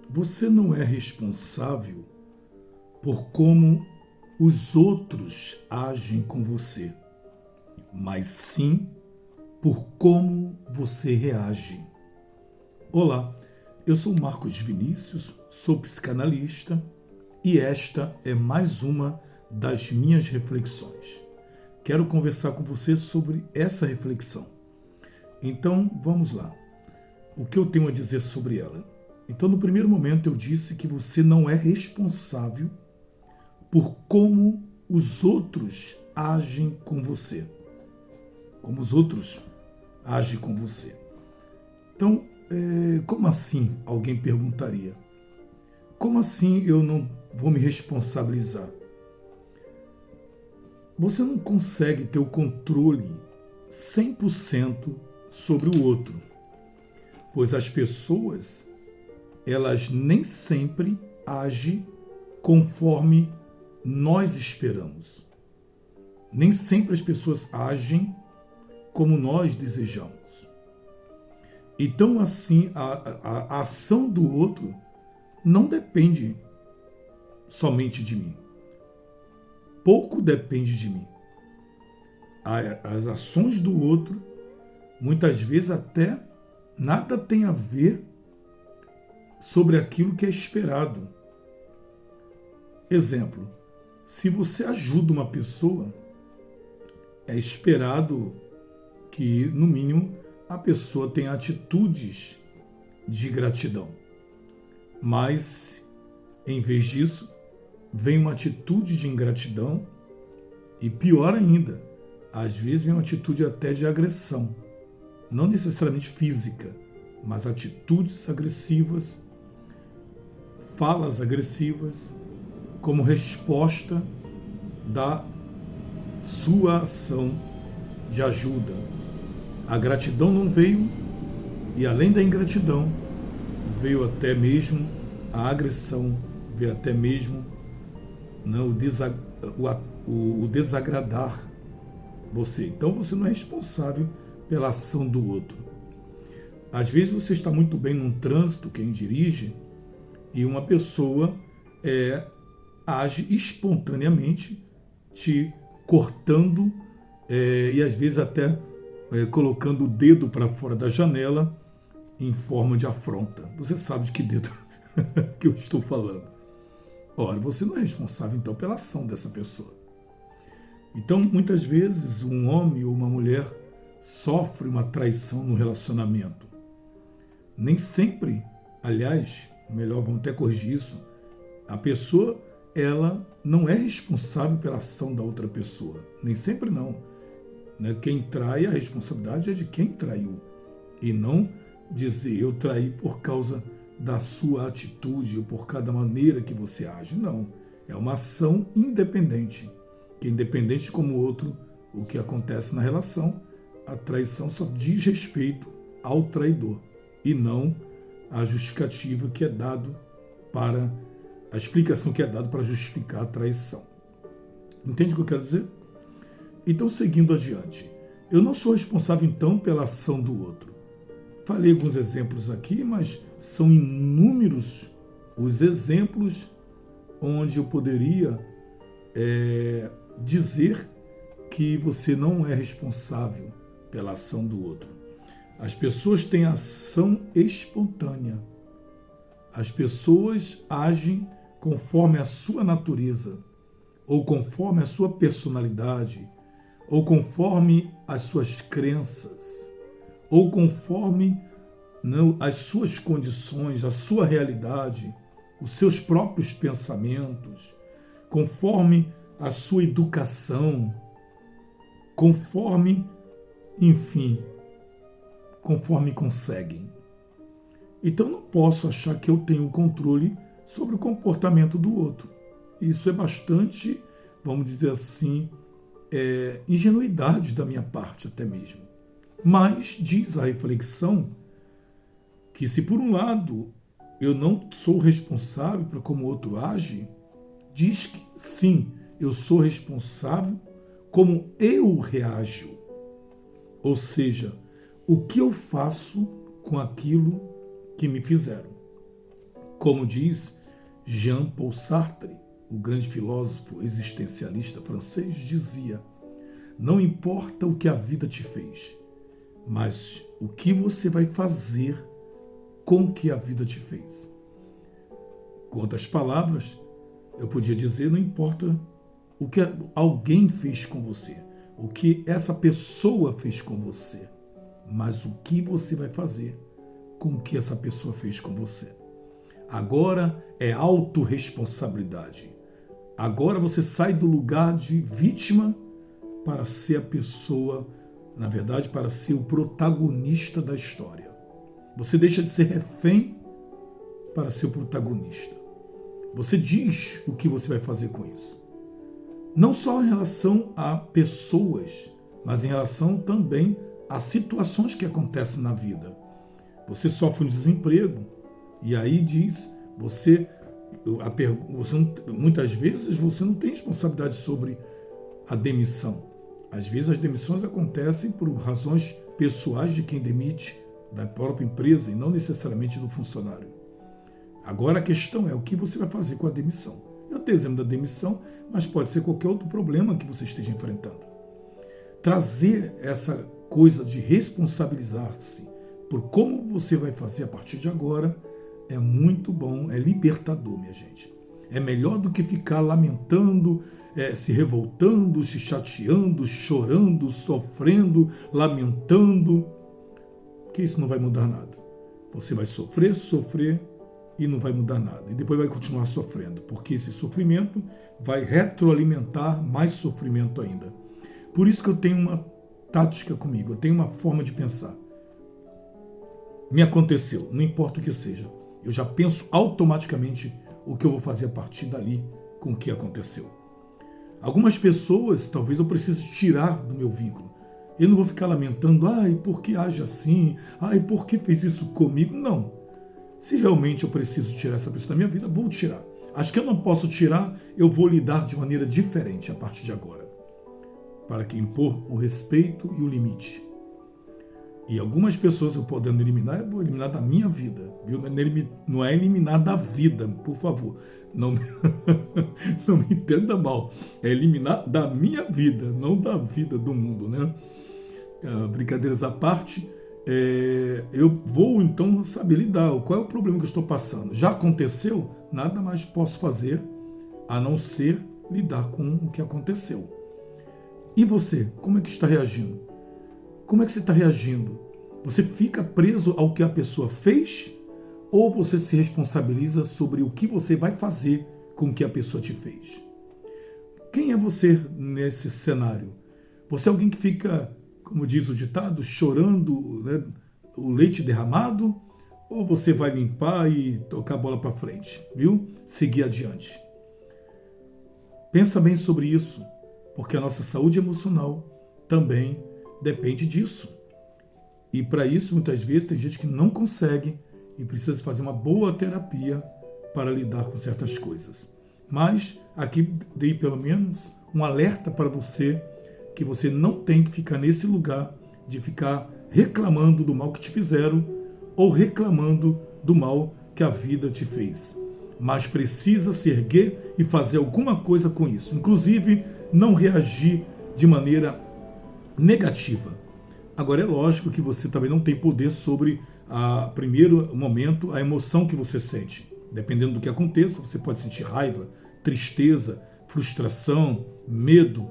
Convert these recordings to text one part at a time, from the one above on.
Você não é responsável por como os outros agem com você, mas sim por como você reage. Olá, eu sou Marcos Vinícius, sou psicanalista e esta é mais uma das minhas reflexões. Quero conversar com você sobre essa reflexão. Então, vamos lá. O que eu tenho a dizer sobre ela? Então, no primeiro momento, eu disse que você não é responsável por como os outros agem com você. Como os outros agem com você. Então, como assim? Alguém perguntaria. Como assim eu não vou me responsabilizar? Você não consegue ter o controle 100% sobre o outro, pois as pessoas, elas nem sempre agem conforme nós esperamos. Nem sempre as pessoas agem como nós desejamos. Então, assim, a ação do outro não depende somente de mim. Pouco depende de mim. As ações do outro, muitas vezes até nada tem a ver sobre aquilo que é esperado. Exemplo, se você ajuda uma pessoa, é esperado que, no mínimo, a pessoa tenha atitudes de gratidão. Mas, em vez disso, vem uma atitude de ingratidão e, pior ainda, às vezes vem uma atitude até de agressão. Não necessariamente física, mas atitudes agressivas, falas agressivas, como resposta da sua ação de ajuda. A gratidão não veio, e além da ingratidão, veio até mesmo a agressão, veio até mesmo o desagradar você. Então você não é responsável pela ação do outro. Às vezes você está muito bem num trânsito, quem dirige, e uma pessoa age espontaneamente, te cortando e às vezes até colocando o dedo para fora da janela em forma de afronta. Você sabe de que dedo que eu estou falando. Ora, você não é responsável então pela ação dessa pessoa. Então, muitas vezes, um homem ou uma mulher sofre uma traição no relacionamento. Nem sempre, aliás, melhor, vamos até corrigir isso, a pessoa, ela não é responsável pela ação da outra pessoa. Nem sempre não. Quem trai, a responsabilidade é de quem traiu. E não dizer, eu traí por causa da sua atitude ou por cada maneira que você age. Não. É uma ação independente. Que independente como o outro, o que acontece na relação, a traição só diz respeito ao traidor. E não a justificativa que é dado para a explicação que é dada para justificar a traição. Entende o que eu quero dizer? Então, seguindo adiante, eu não sou responsável, então, pela ação do outro. Falei alguns exemplos aqui, mas são inúmeros os exemplos onde eu poderia dizer que você não é responsável pela ação do outro. As pessoas têm ação espontânea. As pessoas agem conforme a sua natureza, ou conforme a sua personalidade, ou conforme as suas crenças, ou conforme as suas condições, a sua realidade, os seus próprios pensamentos, conforme a sua educação, conforme, enfim, conforme conseguem. Então não posso achar que eu tenho controle sobre o comportamento do outro. Isso é bastante, vamos dizer assim, ingenuidade da minha parte até mesmo. Mas diz a reflexão que se por um lado eu não sou responsável por como o outro age, diz que sim, eu sou responsável como eu reajo. Ou seja, o que eu faço com aquilo que me fizeram. Como diz Jean-Paul Sartre, o grande filósofo existencialista francês, dizia: não importa o que a vida te fez, mas o que você vai fazer com o que a vida te fez. Com outras palavras, eu podia dizer, não importa o que alguém fez com você, o que essa pessoa fez com você, mas o que você vai fazer com o que essa pessoa fez com você. Agora é autorresponsabilidade. Agora você sai do lugar de vítima para ser a pessoa, na verdade, para ser o protagonista da história. Você deixa de ser refém para ser o protagonista. Você diz o que você vai fazer com isso. Não só em relação a pessoas, mas em relação também a situações que acontecem na vida. Você sofre um desemprego e aí diz, muitas vezes você não tem responsabilidade sobre a demissão. Às vezes as demissões acontecem por razões pessoais de quem demite, da própria empresa e não necessariamente do funcionário. Agora a questão é o que você vai fazer com a demissão. Eu dei exemplo da demissão, mas pode ser qualquer outro problema que você esteja enfrentando. Trazer essa coisa de responsabilizar-se por como você vai fazer a partir de agora é muito bom, é libertador, minha gente. É melhor do que ficar lamentando, se revoltando, se chateando, chorando, sofrendo, lamentando, que isso não vai mudar nada. Você vai sofrer e não vai mudar nada. E depois vai continuar sofrendo, porque esse sofrimento vai retroalimentar mais sofrimento ainda. Por isso que eu tenho uma tática comigo, eu tenho uma forma de pensar. Me aconteceu, não importa o que seja. Eu já penso automaticamente o que eu vou fazer a partir dali com o que aconteceu. Algumas pessoas, talvez eu precise tirar do meu vínculo. Eu não vou ficar lamentando, por que age assim? Por que fez isso comigo? Não. Se realmente eu preciso tirar essa pessoa da minha vida, vou tirar. As que eu não posso tirar, eu vou lidar de maneira diferente a partir de agora. Para que impor o respeito e o limite. E algumas pessoas eu podendo eliminar, eu vou eliminar da minha vida. Viu? Não é eliminar da vida, por favor. Não me entenda mal. É eliminar da minha vida, não da vida do mundo, né? Brincadeiras à parte, eu vou então saber lidar. Qual é o problema que eu estou passando? Já aconteceu? Nada mais posso fazer a não ser lidar com o que aconteceu. E você? Como é que está reagindo? Como é que você está reagindo? Você fica preso ao que a pessoa fez ou você se responsabiliza sobre o que você vai fazer com o que a pessoa te fez? Quem é você nesse cenário? Você é alguém que fica, como diz o ditado, chorando, né, o leite derramado? Ou você vai limpar e tocar a bola para frente, viu? Seguir adiante. Pensa bem sobre isso, porque a nossa saúde emocional também depende disso. E para isso, muitas vezes, tem gente que não consegue e precisa fazer uma boa terapia para lidar com certas coisas. Mas aqui dei pelo menos um alerta para você que você não tem que ficar nesse lugar de ficar reclamando do mal que te fizeram ou reclamando do mal que a vida te fez. Mas precisa se erguer e fazer alguma coisa com isso. Inclusive, não reagir de maneira negativa. Agora, é lógico que você também não tem poder sobre, a primeiro momento, a emoção que você sente. Dependendo do que aconteça, você pode sentir raiva, tristeza, frustração, medo.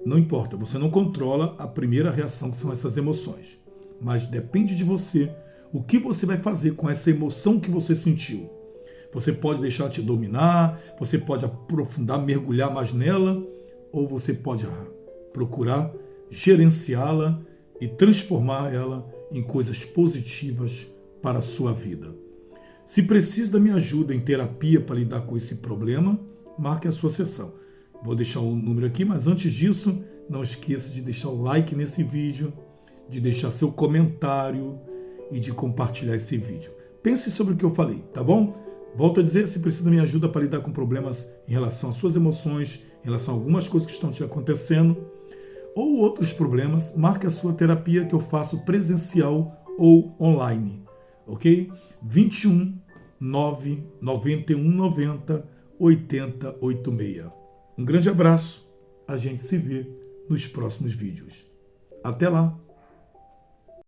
Não importa, você não controla a primeira reação, que são essas emoções. Mas depende de você o que você vai fazer com essa emoção que você sentiu. Você pode deixar te dominar, você pode aprofundar, mergulhar mais nela, ou você pode procurar gerenciá-la e transformar ela em coisas positivas para a sua vida. Se precisa da minha ajuda em terapia para lidar com esse problema, marque a sua sessão. Vou deixar o número aqui, mas antes disso, não esqueça de deixar o like nesse vídeo, de deixar seu comentário e de compartilhar esse vídeo. Pense sobre o que eu falei, tá bom? Volto a dizer, se precisa da minha ajuda para lidar com problemas em relação às suas emoções, em relação a algumas coisas que estão te acontecendo, ou outros problemas, marque a sua terapia que eu faço presencial ou online, ok? 21 99190 8086. Um grande abraço. A gente se vê nos próximos vídeos. Até lá!